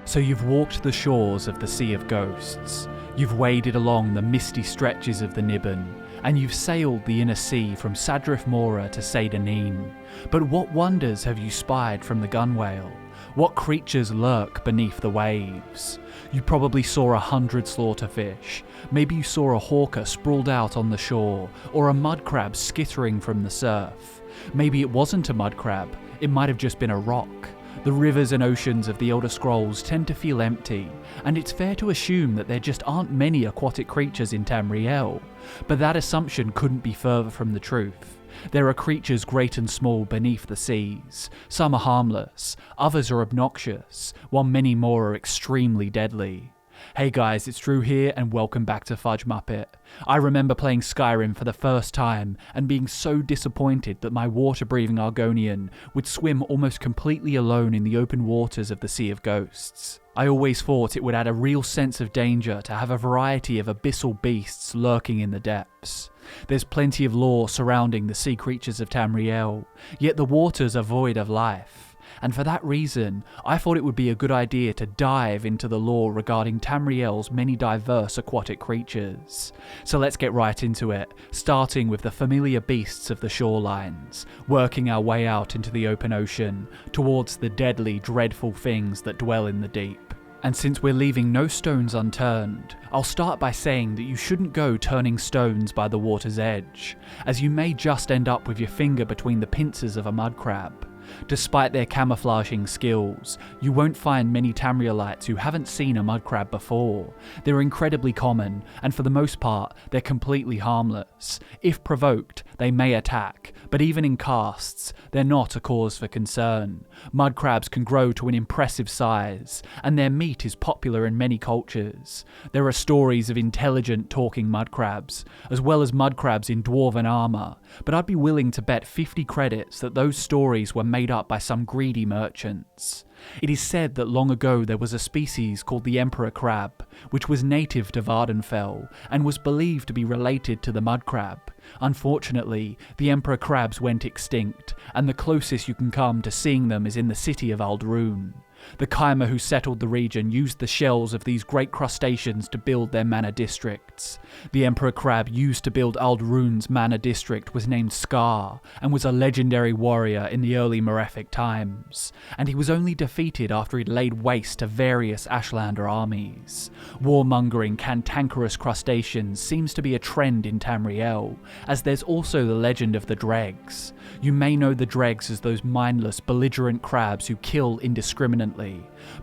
So you've walked the shores of the Sea of Ghosts, you've waded along the misty stretches of the Niben, and you've sailed the inner sea from Sadrith Mora to Seyda-Neen. But what wonders have you spied from the gunwale? What creatures lurk beneath the waves? You probably saw 100 slaughterfish. Maybe you saw a hawker sprawled out on the shore, or a mud crab skittering from the surf. Maybe it wasn't a mud crab, it might have just been a rock. The rivers and oceans of the Elder Scrolls tend to feel empty, and it's fair to assume that there just aren't many aquatic creatures in Tamriel. But that assumption couldn't be further from the truth. There are creatures great and small beneath the seas. Some are harmless, others are obnoxious, while many more are extremely deadly. Hey guys, it's Drew here and welcome back to Fudge Muppet. I remember playing Skyrim for the first time and being so disappointed that my water-breathing Argonian would swim almost completely alone in the open waters of the Sea of Ghosts. I always thought it would add a real sense of danger to have a variety of abyssal beasts lurking in the depths. There's plenty of lore surrounding the sea creatures of Tamriel, yet the waters are void of life. And for that reason, I thought it would be a good idea to dive into the lore regarding Tamriel's many diverse aquatic creatures. So let's get right into it, starting with the familiar beasts of the shorelines, working our way out into the open ocean, towards the deadly, dreadful things that dwell in the deep. And since we're leaving no stones unturned, I'll start by saying that you shouldn't go turning stones by the water's edge, as you may just end up with your finger between the pincers of a mud crab. Despite their camouflaging skills, you won't find many Tamrielites who haven't seen a mud crab before. They're incredibly common, and for the most part, they're completely harmless. If provoked, they may attack, but even in casts, they're not a cause for concern. Mud crabs can grow to an impressive size, and their meat is popular in many cultures. There are stories of intelligent talking mud crabs, as well as mud crabs in dwarven armour, but I'd be willing to bet 50 credits that those stories were made up by some greedy merchants. It is said that long ago there was a species called the Emperor Crab, which was native to Vardenfell and was believed to be related to the mud crab. Unfortunately, the Emperor Crabs went extinct, and the closest you can come to seeing them is in the city of Ald'ruhn. The Kai'mer who settled the region used the shells of these great crustaceans to build their manor districts. The Emperor Crab used to build Ald'ruhn's manor district was named Scar, and was a legendary warrior in the early Malefic times, and he was only defeated after he'd laid waste to various Ashlander armies. Warmongering cantankerous crustaceans seems to be a trend in Tamriel, as there's also the legend of the Dregs. You may know the Dregs as those mindless, belligerent crabs who kill indiscriminately,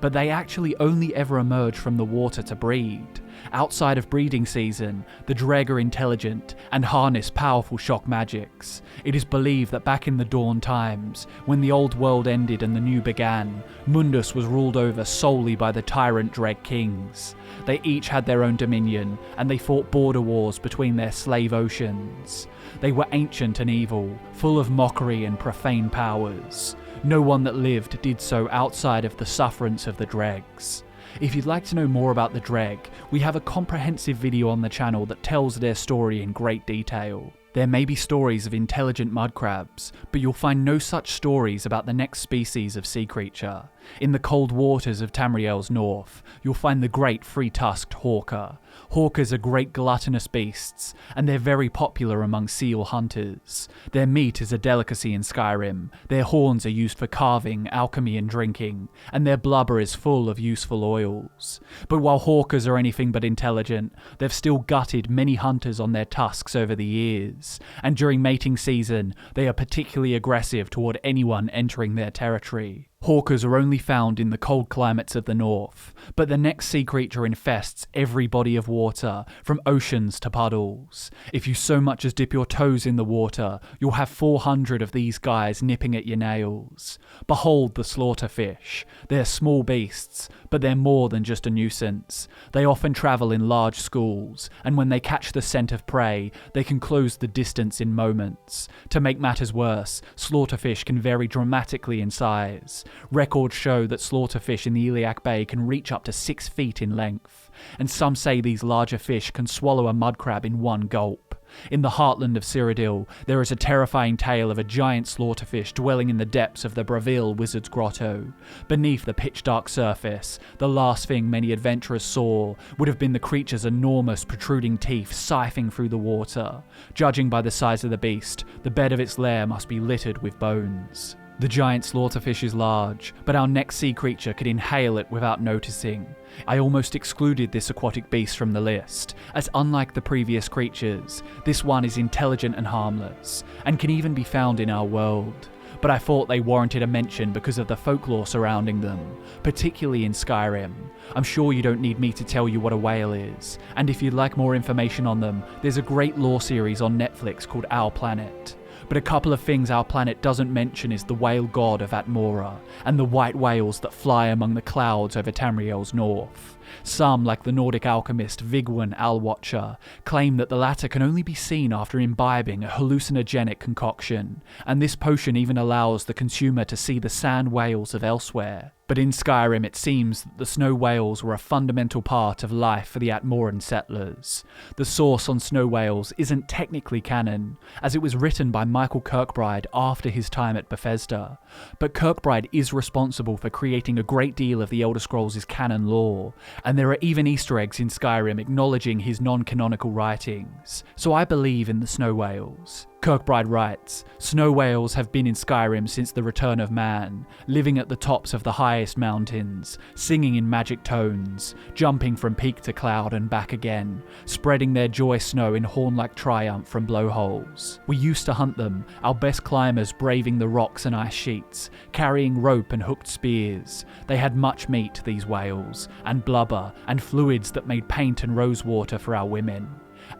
but they actually only ever emerge from the water to breed. Outside of breeding season, the Dreg are intelligent and harness powerful shock magics. It is believed that back in the Dawn times, when the old world ended and the new began, Mundus was ruled over solely by the tyrant Dreg kings. They each had their own dominion, and they fought border wars between their slave oceans. They were ancient and evil, full of mockery and profane powers. No one that lived did so outside of the sufferance of the Dregs. If you'd like to know more about the Dreg, we have a comprehensive video on the channel that tells their story in great detail. There may be stories of intelligent mud crabs, but you'll find no such stories about the next species of sea creature. In the cold waters of Tamriel's north, you'll find the great three-tusked hawker. Hawkers are great gluttonous beasts, and they're very popular among seal hunters. Their meat is a delicacy in Skyrim, their horns are used for carving, alchemy and drinking, and their blubber is full of useful oils. But while hawkers are anything but intelligent, they've still gutted many hunters on their tusks over the years, and during mating season, they are particularly aggressive toward anyone entering their territory. Hawkers are only found in the cold climates of the north, but the next sea creature infests every body of water, from oceans to puddles. If you so much as dip your toes in the water, you'll have 400 of these guys nipping at your nails. Behold the slaughterfish. They're small beasts, but they're more than just a nuisance. They often travel in large schools, and when they catch the scent of prey, they can close the distance in moments. To make matters worse, slaughterfish can vary dramatically in size. Records show that slaughterfish in the Iliac Bay can reach up to 6 feet in length, and some say these larger fish can swallow a mud crab in one gulp. In the heartland of Cyrodiil, there is a terrifying tale of a giant slaughterfish dwelling in the depths of the Bravil Wizard's Grotto. Beneath the pitch-dark surface, the last thing many adventurers saw would have been the creature's enormous protruding teeth siphoning through the water. Judging by the size of the beast, the bed of its lair must be littered with bones. The giant slaughterfish is large, but our next sea creature could inhale it without noticing. I almost excluded this aquatic beast from the list, as unlike the previous creatures, this one is intelligent and harmless, and can even be found in our world. But I thought they warranted a mention because of the folklore surrounding them, particularly in Skyrim. I'm sure you don't need me to tell you what a whale is, and if you'd like more information on them, there's a great lore series on Netflix called Our Planet. But a couple of things Our Planet doesn't mention is the whale god of Atmora, and the white whales that fly among the clouds over Tamriel's north. Some, like the Nordic alchemist Vigwan Alwatcher, claim that the latter can only be seen after imbibing a hallucinogenic concoction, and this potion even allows the consumer to see the sand whales of elsewhere. But in Skyrim it seems that the snow whales were a fundamental part of life for the Atmoran settlers. The source on snow whales isn't technically canon, as it was written by Michael Kirkbride after his time at Bethesda, but Kirkbride is responsible for creating a great deal of the Elder Scrolls' canon lore, and there are even Easter eggs in Skyrim acknowledging his non-canonical writings, so I believe in the snow whales. Kirkbride writes, "Snow whales have been in Skyrim since the return of man, living at the tops of the highest mountains, singing in magic tones, jumping from peak to cloud and back again, spreading their joy snow in horn-like triumph from blowholes. We used to hunt them, our best climbers braving the rocks and ice sheets, carrying rope and hooked spears. They had much meat, these whales, and blubber, and fluids that made paint and rosewater for our women.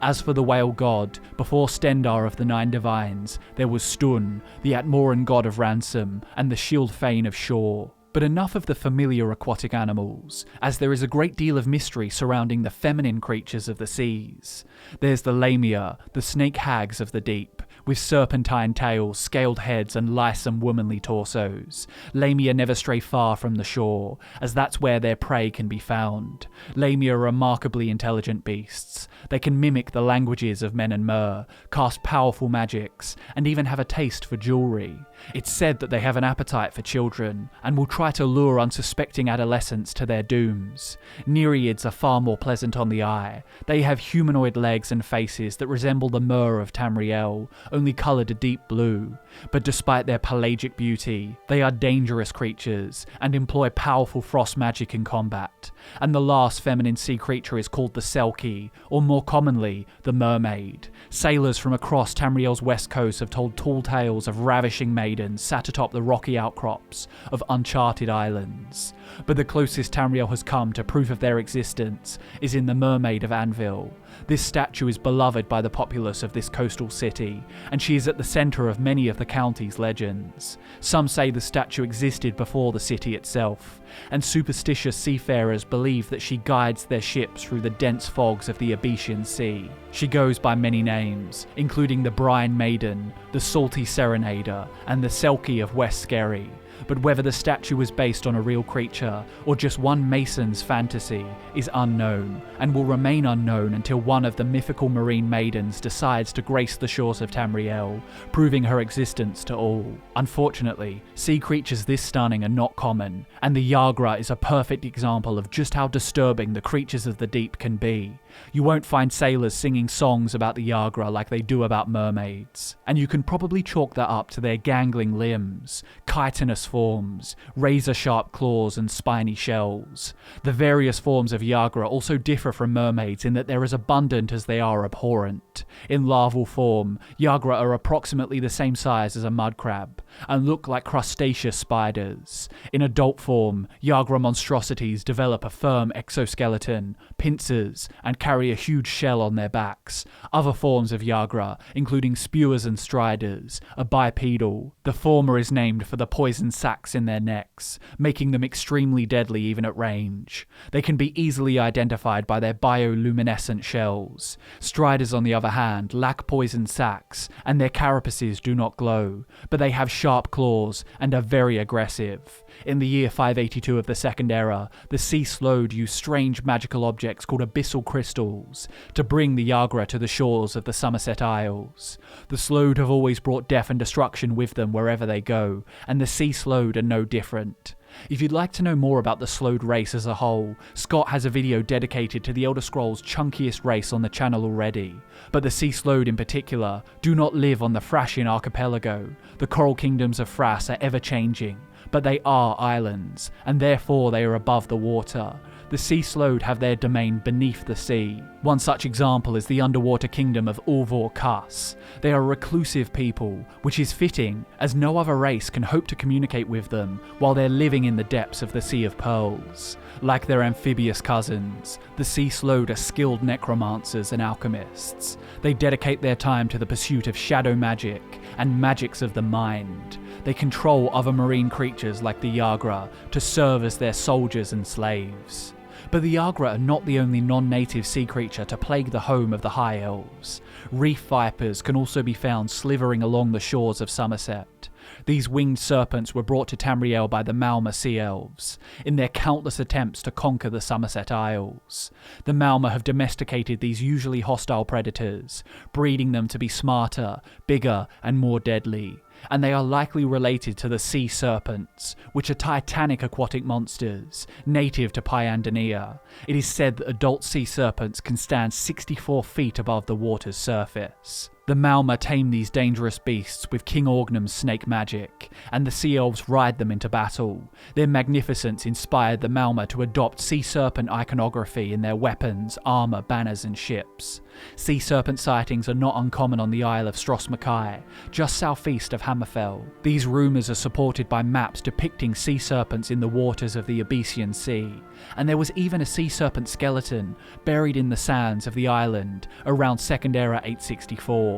As for the whale god, before Stendarr of the Nine Divines, there was Stun, the Atmoran god of ransom, and the shield thane of shore." But enough of the familiar aquatic animals, as there is a great deal of mystery surrounding the feminine creatures of the seas. There's the Lamia, the snake hags of the deep, with serpentine tails, scaled heads, and lithesome womanly torsos. Lamia never stray far from the shore, as that's where their prey can be found. Lamia are remarkably intelligent beasts. They can mimic the languages of men and mer, cast powerful magics, and even have a taste for jewelry. It's said that they have an appetite for children, and will try to lure unsuspecting adolescents to their dooms. Nereids are far more pleasant on the eye. They have humanoid legs and faces that resemble the mer of Tamriel, only coloured a deep blue. But despite their pelagic beauty, they are dangerous creatures, and employ powerful frost magic in combat. And the last feminine sea creature is called the Selkie, or more commonly, the mermaid. Sailors from across Tamriel's west coast have told tall tales of ravishing maidens sat atop the rocky outcrops of uncharted islands. But the closest Tamriel has come to proof of their existence is in the Mermaid of Anvil. This statue is beloved by the populace of this coastal city, and she is at the centre of many of the county's legends. Some say the statue existed before the city itself, and superstitious seafarers believe that she guides their ships through the dense fogs of the Abetian Sea. She goes by many names, including the Brine Maiden, the Salty Serenader, and the Selkie of West Skerry. But whether the statue was based on a real creature or just one mason's fantasy is unknown, and will remain unknown until one of the mythical marine maidens decides to grace the shores of Tamriel, proving her existence to all. Unfortunately, sea creatures this stunning are not common, and the Yagra is a perfect example of just how disturbing the creatures of the deep can be. You won't find sailors singing songs about the Yagra like they do about mermaids, and you can probably chalk that up to their gangling limbs, chitinous forms, razor-sharp claws and spiny shells. The various forms of Yagra also differ from mermaids in that they're as abundant as they are abhorrent. In larval form, Yagra are approximately the same size as a mud crab, and look like crustaceous spiders. In adult form, Yagra monstrosities develop a firm exoskeleton, pincers, and carry a huge shell on their backs. Other forms of Yagra, including spewers and striders, are bipedal. The former is named for the poison sacs in their necks, making them extremely deadly even at range. They can be easily identified by their bioluminescent shells. Striders, on the other hand, lack poison sacs, and their carapaces do not glow, but they have sharp claws and are very aggressive. In the year 582 of the Second Era, the Sea Slode used strange magical objects called abyssal crystals to bring the Yagra to the shores of the Somerset Isles. The Slode have always brought death and destruction with them wherever they go, and the Sea Slode are no different. If you'd like to know more about the Slode race as a whole, Scott has a video dedicated to the Elder Scrolls' chunkiest race on the channel already, but the Sea Slode in particular do not live on the Thrashian archipelago. The coral kingdoms of Thras are ever changing, but they are islands, and therefore they are above the water. The Sea Slode have their domain beneath the sea. One such example is the underwater kingdom of Ulvor Kuss. They are a reclusive people, which is fitting, as no other race can hope to communicate with them while they're living in the depths of the Sea of Pearls. Like their amphibious cousins, the Sea Slode are skilled necromancers and alchemists. They dedicate their time to the pursuit of shadow magic and magics of the mind. They control other marine creatures like the Yagra to serve as their soldiers and slaves. But the Yagra are not the only non-native sea creature to plague the home of the High Elves. Reef vipers can also be found slithering along the shores of Somerset. These winged serpents were brought to Tamriel by the Malma Sea Elves in their countless attempts to conquer the Somerset Isles. The Malma have domesticated these usually hostile predators, breeding them to be smarter, bigger, and more deadly. And they are likely related to the sea serpents, which are titanic aquatic monsters, native to Pyandania. It is said that adult sea serpents can stand 64 feet above the water's surface. The Malma tame these dangerous beasts with King Orgnum's snake magic, and the Sea Elves ride them into battle. Their magnificence inspired the Malma to adopt sea serpent iconography in their weapons, armour, banners and ships. Sea serpent sightings are not uncommon on the Isle of Stros M'Kai, just southeast of Hammerfell. These rumours are supported by maps depicting sea serpents in the waters of the Abyssian Sea, and there was even a sea serpent skeleton buried in the sands of the island around Second Era 864.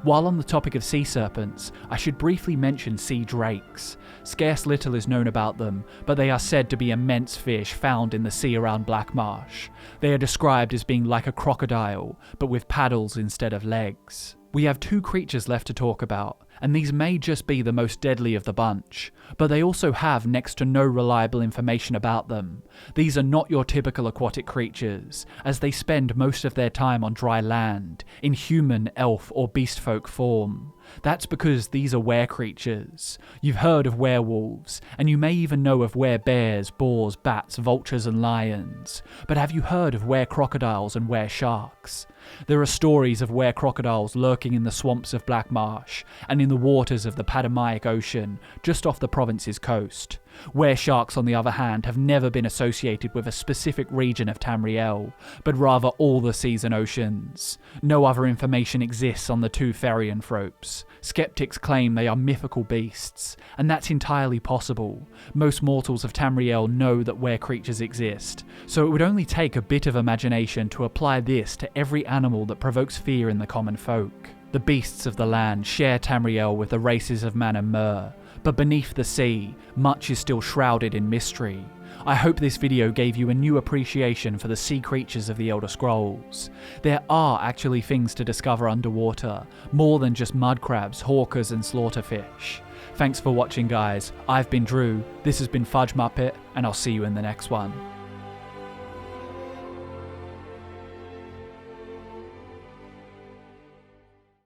While on the topic of sea serpents, I should briefly mention sea drakes. Scarce little is known about them, but they are said to be immense fish found in the sea around Blackmarsh. They are described as being like a crocodile, but with paddles instead of legs. We have two creatures left to talk about, and these may just be the most deadly of the bunch, but they also have next to no reliable information about them. These are not your typical aquatic creatures, as they spend most of their time on dry land, in human, elf, or beast folk form. That's because these are were creatures. You've heard of werewolves, and you may even know of were bears, boars, bats, vultures and lions. But have you heard of were crocodiles and were sharks? There are stories of were crocodiles lurking in the swamps of Blackmarsh and in the waters of the Padamaic Ocean just off the province's coast. Were sharks, on the other hand, have never been associated with a specific region of Tamriel, but rather all the seas and oceans. No other information exists on the two Therianthropes. Skeptics claim they are mythical beasts, and that's entirely possible. Most mortals of Tamriel know that were creatures exist, so it would only take a bit of imagination to apply this to every animal that provokes fear in the common folk. The beasts of the land share Tamriel with the races of Man and Mer, but beneath the sea, much is still shrouded in mystery. I hope this video gave you a new appreciation for the sea creatures of the Elder Scrolls. There are actually things to discover underwater, more than just mud crabs, hawkers and slaughterfish. Thanks for watching guys, I've been Drew, this has been Fudge Muppet, and I'll see you in the next one.